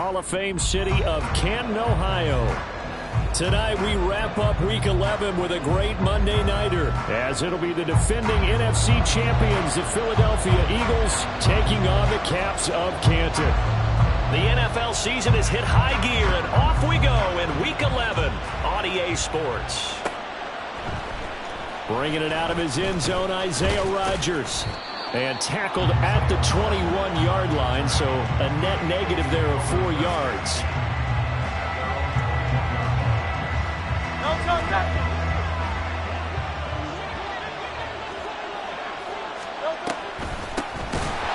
Hall of Fame city of Canton, Ohio. Tonight we wrap up Week 11 with a great Monday Nighter, as it'll be the defending NFC champions, the Philadelphia Eagles, taking on the Caps of Canton. The NFL season has hit high gear, and off we go in Week 11 on EA Sports. Bringing it out of his end zone, Isaiah Rodgers. And tackled at the 21-yard line, so a net negative there of 4 yards.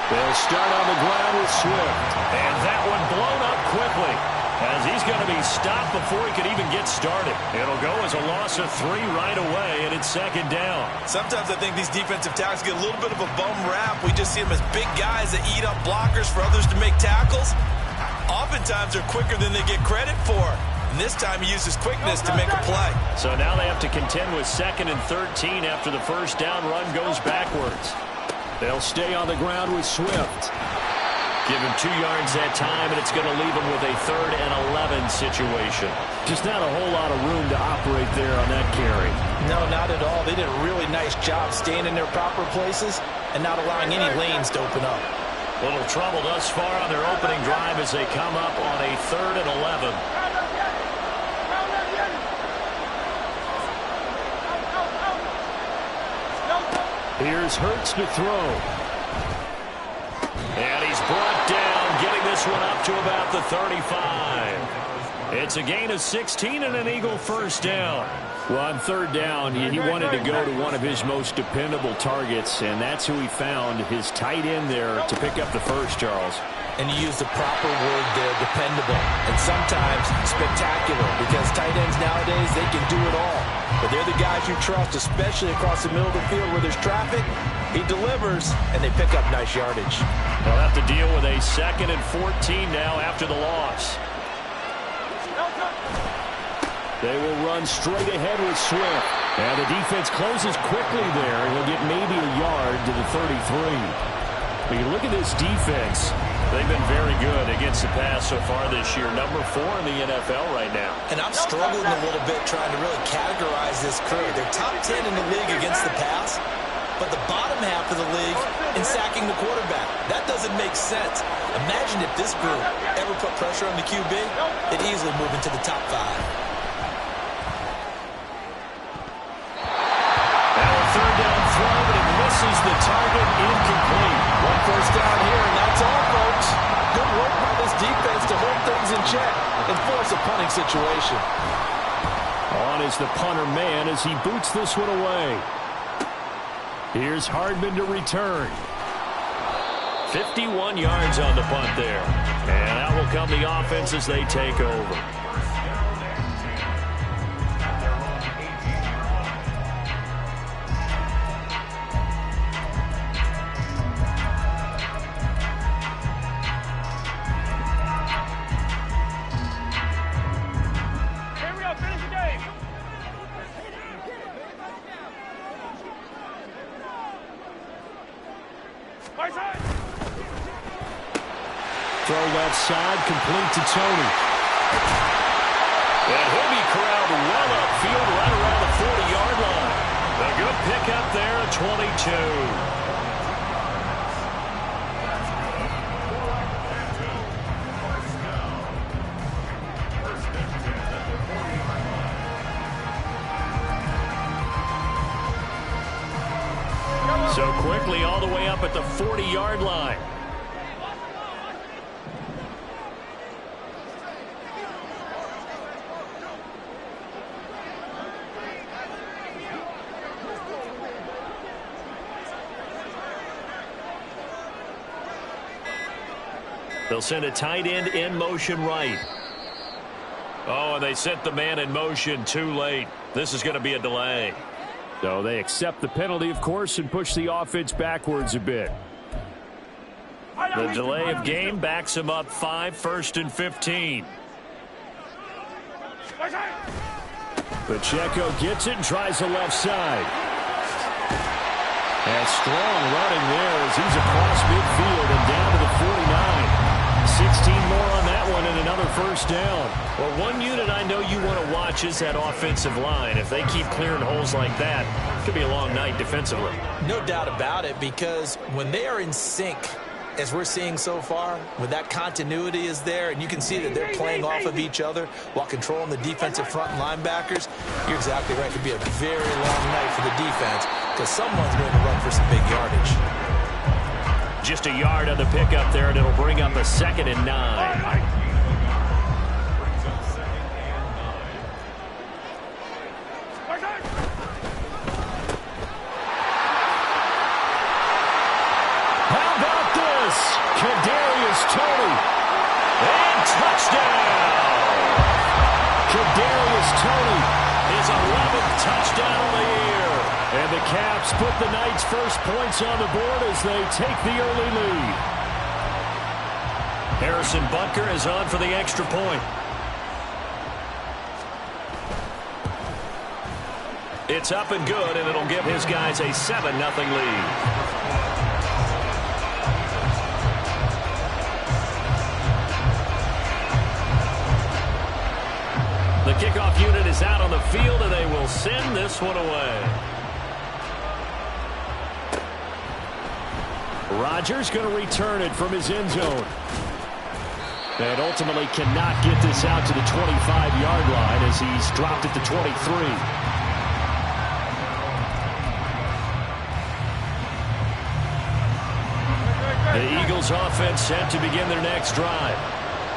They'll start on the ground with Swift. And that one blown up quickly, as he's going to be stopped before he could even get started. It'll go as a loss of 3 right away, and it's second down. Sometimes I think these defensive tackles get a little bit of a bum rap. We just see them as big guys that eat up blockers for others to make tackles. Oftentimes they're quicker than they get credit for. And this time he used his quickness to make a play. So now they have to contend with 2nd and 13 after the first down run goes backwards. They'll stay on the ground with Swift. Give him 2 yards that time, and it's going to leave him with a 3rd and 11 situation. Just not a whole lot of room to operate there on that carry. No, not at all. They did a really nice job staying in their proper places and not allowing any lanes to open up. Little trouble thus far on their opening drive as they come up on a 3rd and 11. Here's Hurts to throw. And he's brought down, getting this one up to about the 35. It's a gain of 16 and an Eagle first down. Well, on 3rd down, he wanted to go to one of his most dependable targets, and that's who he found, his tight end there, to pick up the first, Charles. And you use the proper word there, dependable, and sometimes spectacular, because tight ends nowadays, they can do it all. But they're the guys you trust, especially across the middle of the field where there's traffic. He delivers, and they pick up nice yardage. They'll have to deal with a 2nd and 14 now after the loss. They will run straight ahead with Swift. And the defense closes quickly there. He'll get maybe a yard to the 33. But you look at this defense. They've been very good against the pass so far this year. Number 4 in the NFL right now. And I'm struggling a little bit trying to really categorize this crew. They're top 10 in the league against the pass, but the bottom half of the league in sacking the quarterback. That doesn't make sense. Imagine if this group ever put pressure on the QB, they'd easily move into the top 5. Now a 3rd down throw, but it misses the target, incomplete. 1 first down here, and that's all, folks. Good work by this defense to hold things in check and force a punting situation. On is the punter man as he boots this one away. Here's Hardman to return. 51 yards on the punt there. And out will come the offense as they take over. Throw left side, complete to Tony. And he'll be corralled well upfield right around the 40-yard line. A good pickup there at 22. So quickly all the way up at the 40-yard line. They'll send a tight end in motion right. Oh, and they sent the man in motion too late. This is going to be a delay. So they accept the penalty, of course, and push the offense backwards a bit. The delay of game backs him up 5, 1st and 15. Pacheco gets it and tries the left side. And strong running there as he's across midfield and down to the 49. 16 more on that one and an first down. Well, one unit I know you want to watch is that offensive line. If they keep clearing holes like that, it could be a long night defensively. No doubt about it, because when they are in sync, as we're seeing so far, when that continuity is there, and you can see that they're playing off of each other while controlling the defensive front linebackers, you're exactly right. It could be a very long night for the defense because someone's going to run for some big yardage. Just a yard on the pickup there, and it'll bring up a 2nd and 9. Kadarius Toney. And touchdown! Kadarius Toney. His 11th touchdown of the year. And the Caps put the Knights' first points on the board as they take the early lead. Harrison Butker is on for the extra point. It's up and good, and it'll give his guys a 7-0 lead. The kickoff unit is out on the field, and they will send this one away. Rodgers going to return it from his end zone. And ultimately cannot get this out to the 25-yard line as he's dropped it to 23. The Eagles offense set to begin their next drive.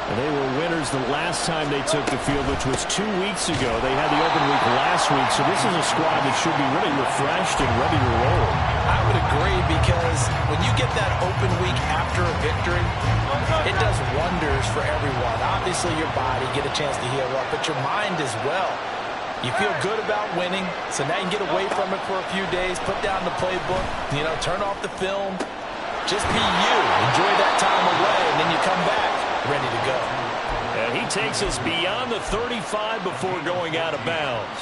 And they were winners the last time they took the field, which was 2 weeks ago. They had the open week last week, so this is a squad that should be really refreshed and ready to roll. I would agree, because when you get that open week after a victory, it does wonders for everyone. Obviously, your body, get a chance to heal up, but your mind as well. You feel good about winning, so now you can get away from it for a few days, put down the playbook, turn off the film. Just be you. Enjoy that time away, and then you come back ready to go. And he takes us beyond the 35 before going out of bounds.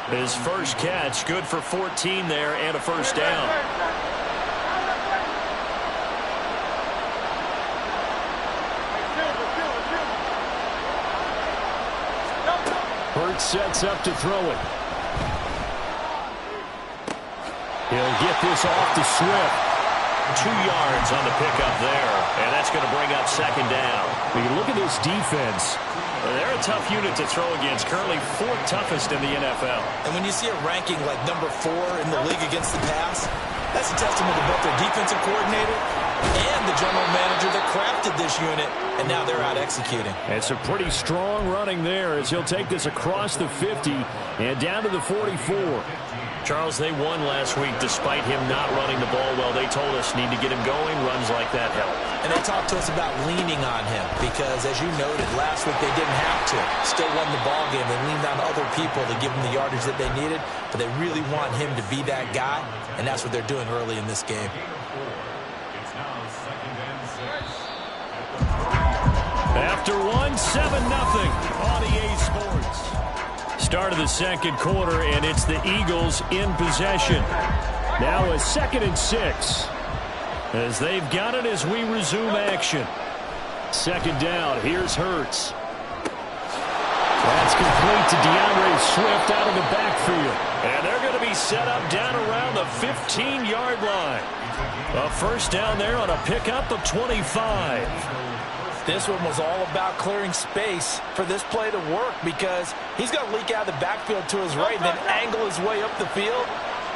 His first catch, good for 14 there and a first down. Hurts sets up to throw it. He'll get this off to Swift. 2 yards on the pickup there, and that's going to bring up 2nd down. When you look at this defense, they're a tough unit to throw against, currently 4th toughest in the NFL. And when you see a ranking like number 4 in the league against the pass, that's a testament to both their defensive coordinator and the general manager that crafted this unit, and now they're out executing. It's a pretty strong running there as he'll take this across the 50 and down to the 44. Charles, they won last week despite him not running the ball well. They told us need to get him going. Runs like that help. And they talked to us about leaning on him because, as you noted, last week they didn't have to. Still won the ball game. They leaned on other people to give them the yardage that they needed, but they really want him to be that guy, and that's what they're doing early in this game. After one, 7-0 on EA Sports. Start of the second quarter, and it's the Eagles in possession. Now a 2nd and 6 as they've got it as we resume action. 2nd down. Here's Hurts. That's complete to DeAndre Swift out of the backfield. And they're going to be set up down around the 15-yard line. A first down there on a pickup of 25. This one was all about clearing space for this play to work because he's going to leak out of the backfield to his right and then angle his way up the field.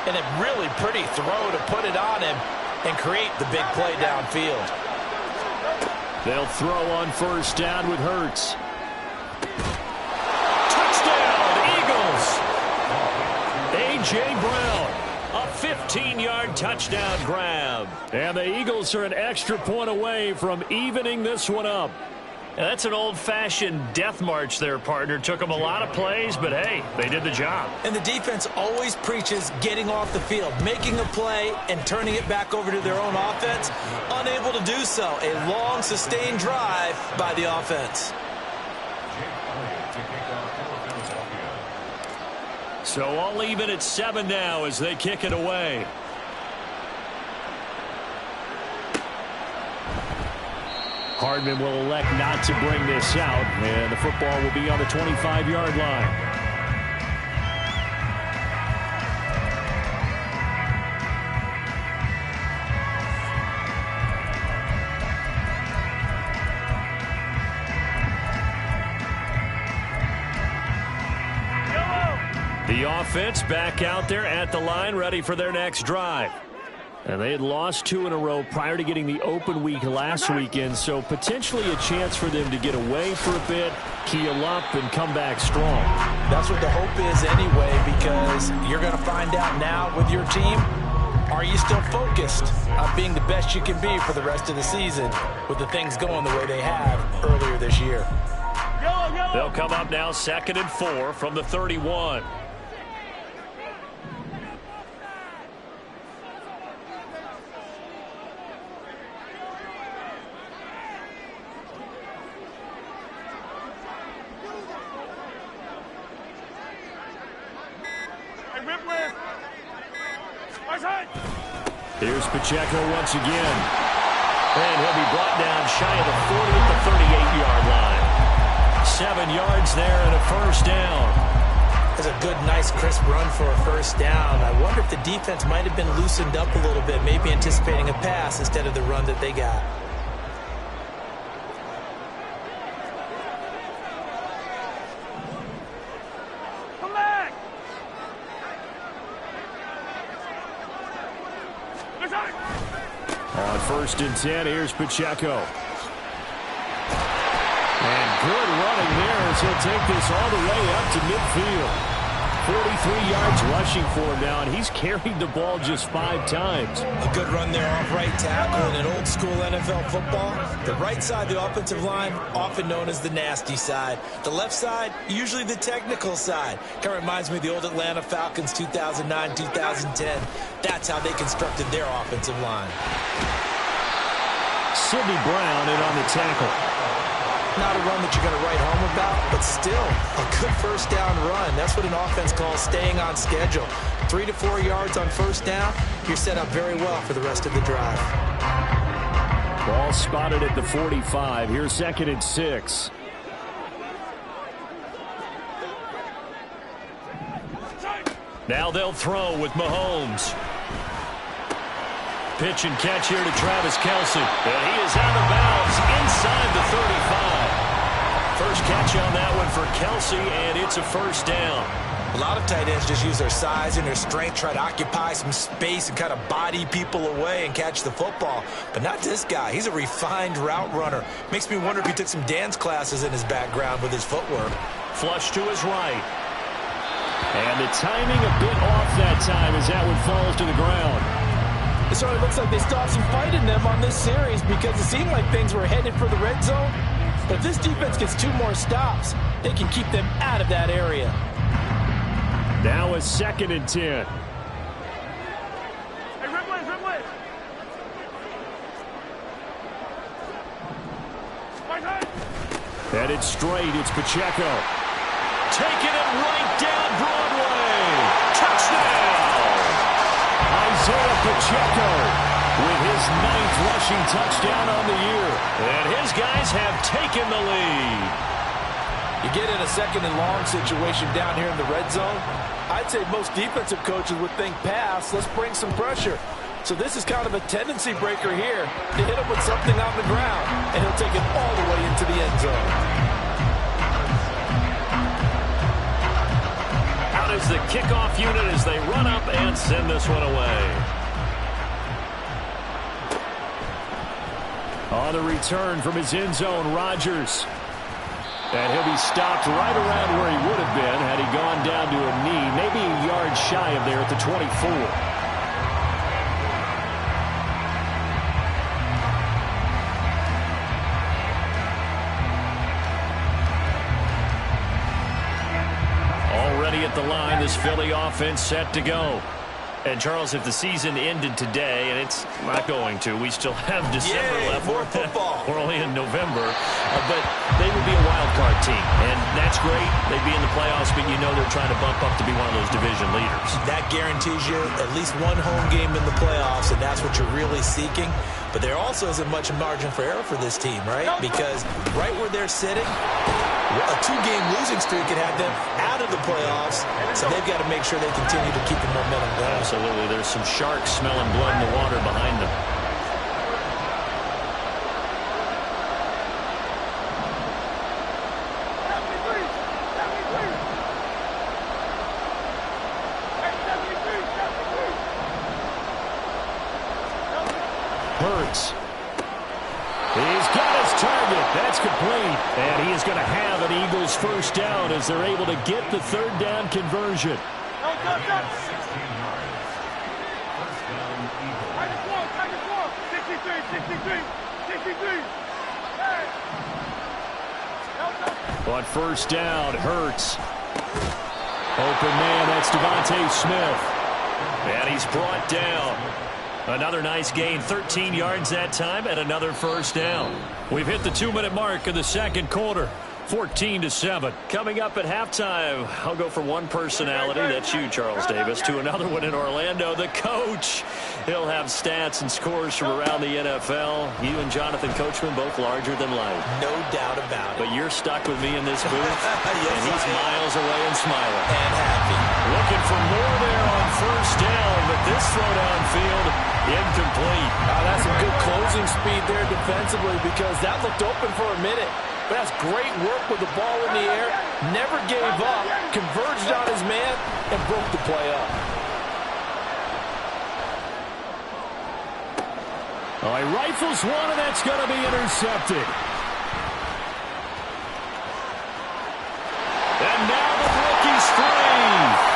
And a really pretty throw to put it on him and create the big play downfield. They'll throw on first down with Hurts. Touchdown, Eagles! A.J. Brown. A 15-yard touchdown grab. And the Eagles are an extra point away from evening this one up. Now, that's an old-fashioned death march there, partner. Took them a lot of plays, but, hey, they did the job. And the defense always preaches getting off the field, making a play, and turning it back over to their own offense. Unable to do so. A long, sustained drive by the offense. So all even at 7 now as they kick it Hardman will elect not to bring this out, and the football will be on the 25-yard line. The offense back out there at the line, ready for their next drive. And they had lost 2 in a row prior to getting the open week last weekend, so potentially a chance for them to get away for a bit, keel up, and come back strong. That's what the hope is anyway, because you're going to find out now with your team, are you still focused on being the best you can be for the rest of the season with the things going the way they have earlier this year? They'll come up now 2nd and 4 from the 31. Here's Pacheco once again. And he'll be brought down shy of the 40 at the 38-yard line. 7 yards there and a first down. That's a good, nice, crisp run for a first down. I wonder if the defense might have been loosened up a little bit, maybe anticipating a pass instead of the run that they got. On 1st and 10, here's Pacheco. And good running there as he'll take this all the way up to midfield. 43 yards rushing for him now, and he's carried the ball just 5 times. A good run there off right tackle in an old school NFL football. The right side, the offensive line, often known as the nasty side. The left side, usually the technical side. Kind of reminds me of the old Atlanta Falcons 2009-2010. That's how they constructed their offensive line. Sidney Brown in on the tackle. Not a run that you're going to write home about, but still a good first down run. That's what an offense calls staying on schedule. 3 to 4 yards on first down, you're set up very well for the rest of the drive. Ball spotted at the 45. Here's 2nd and 6. Now they'll throw with Mahomes. Pitch and catch here to Travis Kelce. And he is out of bounds inside the 35. First catch on that one for Kelce, and it's a first down. A lot of tight ends just use their size and their strength, try to occupy some space and kind of body people away and catch the football. But not this guy. He's a refined route runner. Makes me wonder if he took some dance classes in his background with his footwork. Flush to his right. And the timing a bit off that time as that one falls to the ground. It certainly looks like they still have some fight in them on this series because it seemed like things were headed for the red zone. But if this defense gets 2 more stops, they can keep them out of that area. Now a 2nd and 10. Hey, Ridley. Headed straight, it's Pacheco. Taking it right down Broadway. Touchdown! Isaiah Pacheco with his 9th rushing touchdown on the year. And his guys have taken the lead. You get in a 2nd and long situation down here in the red zone, I'd say most defensive coaches would think pass, let's bring some pressure. So this is kind of a tendency breaker here to hit him with something on the ground, and he'll take it all the way into the end zone. Out is the kickoff unit as they run up and send this one away. On the return from his end zone, Rodgers. And he'll be stopped right around where he would have been had he gone down to a knee, maybe a yard shy of there at the 24. Already at the line, this Philly offense set to go. And, Charles, if the season ended today, and it's not going to, we still have December left. More football. We're only in November. But they would be a wild card team. And that's great. They'd be in the playoffs, but you know they're trying to bump up to be one of those division leaders. That guarantees you at least one home game in the playoffs, and that's what you're really seeking. But there also isn't much margin for error for this team, right? Because right where they're sitting, a 2-game losing streak could have them out of the playoffs, so they've got to make sure they continue to keep the momentum going. Absolutely. There's some sharks smelling blood in the water behind them. Hurts. He's got his target. That's complete. And he is going to have an Eagles first down as they're able to get the third down conversion. On first down, Hurts. Open man, that's Devontae Smith. And he's brought down. Another nice gain, 13 yards that time, and another first down. We've hit the 2-minute mark of the second quarter. 14-7. Coming up at halftime, I'll go from one personality, that's you, Charles Davis, to another one in Orlando, the coach. He'll have stats and scores from around the NFL. You and Jonathan Coachman, both larger than life. No doubt about it. But you're stuck with me in this booth, Yes, and he's miles away and smiling. And happy. Looking for more there on first down, but this throw downfield, incomplete. That's some good closing speed there defensively because that looked open for a minute. But that's great work with the ball in the air. Never gave up, converged on his man, and broke the play up. He rifles one, and that's going to be intercepted. And now the rookie's free.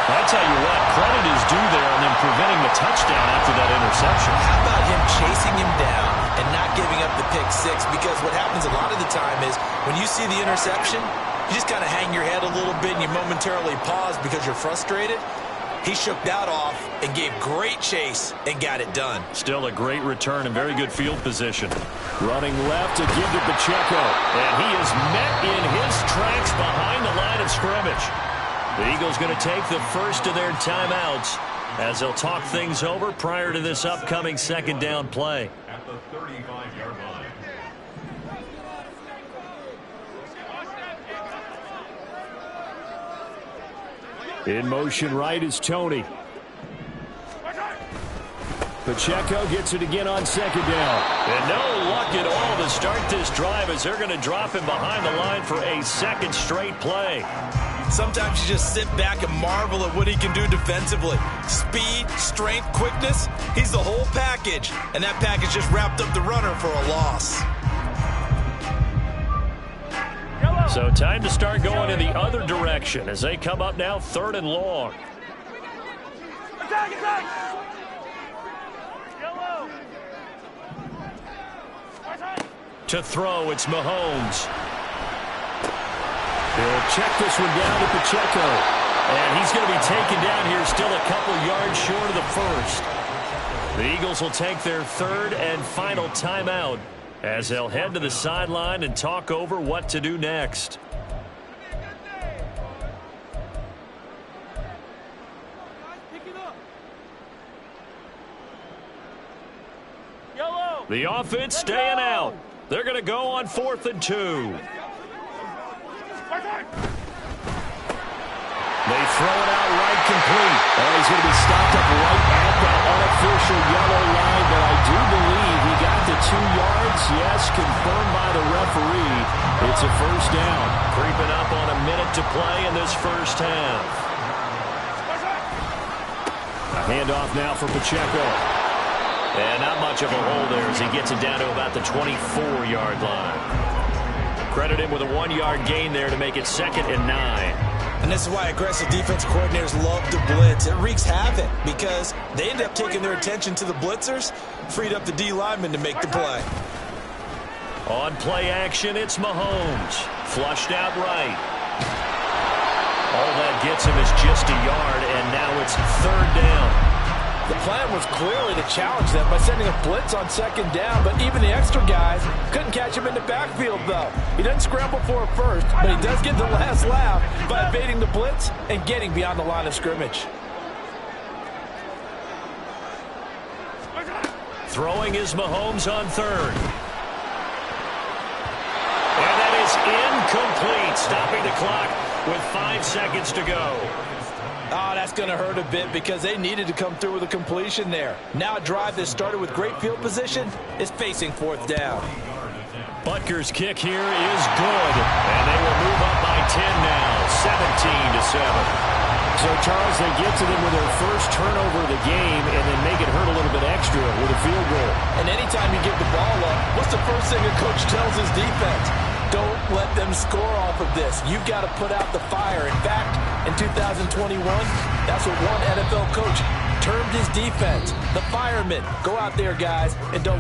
I tell you what, credit is due there on them preventing the touchdown after that interception. How about him chasing him down and not giving up the pick six? Because what happens a lot of the time is when you see the interception, you just kind of hang your head a little bit and you momentarily pause because you're frustrated. He shook that off and gave great chase and got it done. Still a great return and very good field position. Running left to give to Pacheco. And he is met in his tracks behind the line of scrimmage. The Eagles going to take the first of their timeouts as they'll talk things over prior to this upcoming second down play. At the 35-yard line. In motion right is Tony. Pacheco gets it again on second down. And no luck at all to start this drive as they're going to drop him behind the line for a second straight play. Sometimes you just sit back and marvel at what he can do defensively. Speed, strength, quickness, he's the whole package. And that package just wrapped up the runner for a loss. So time to start going in the other direction as they come up now 3rd and long. To throw, it's Mahomes. He'll check this one down to Pacheco. And he's going to be taken down here still a couple yards short of the first. The Eagles will take their 3rd and final timeout as they'll head to the sideline and talk over what to do next. The offense staying out. They're going to go on 4th and 2. They throw it out right complete. Oh, he's going to be stopped up right at that unofficial yellow line, but I do believe he got the 2 yards. Yes, confirmed by the referee. It's a first down. Creeping up on a minute to play in this first half. A handoff now for Pacheco. And not much of a hole there as he gets it down to about the 24-yard line. Credit him with a 1-yard gain there to make it 2nd and 9. And this is why aggressive defense coordinators love to blitz. It wreaks havoc because they end up taking their attention to the blitzers, freed up the D lineman to make the play. On play action, it's Mahomes. Flushed out right. All that gets him is just a yard, and now it's 3rd down. The plan was clearly to challenge them by sending a blitz on second down, but even the extra guys couldn't catch him in the backfield, though. He doesn't scramble for it first, but he does get the last laugh by evading the blitz and getting beyond the line of scrimmage. Throwing is Mahomes on third. And that is incomplete, stopping the clock with 5 seconds to go. Oh, that's going to hurt a bit because they needed to come through with a completion there. Now a drive that started with great field position is facing fourth down. Butker's kick here is good, and they will move up by 10 now, 17-7. So, Charles, they get to them with their first turnover of the game and then make it hurt a little bit extra with a field goal. And anytime you give the ball up, what's the first thing a coach tells his defense? Don't let them score off of this. You've got to put out the fire. In fact, in 2021, that's what one NFL coach termed his defense. The firemen. Go out there, guys, and don't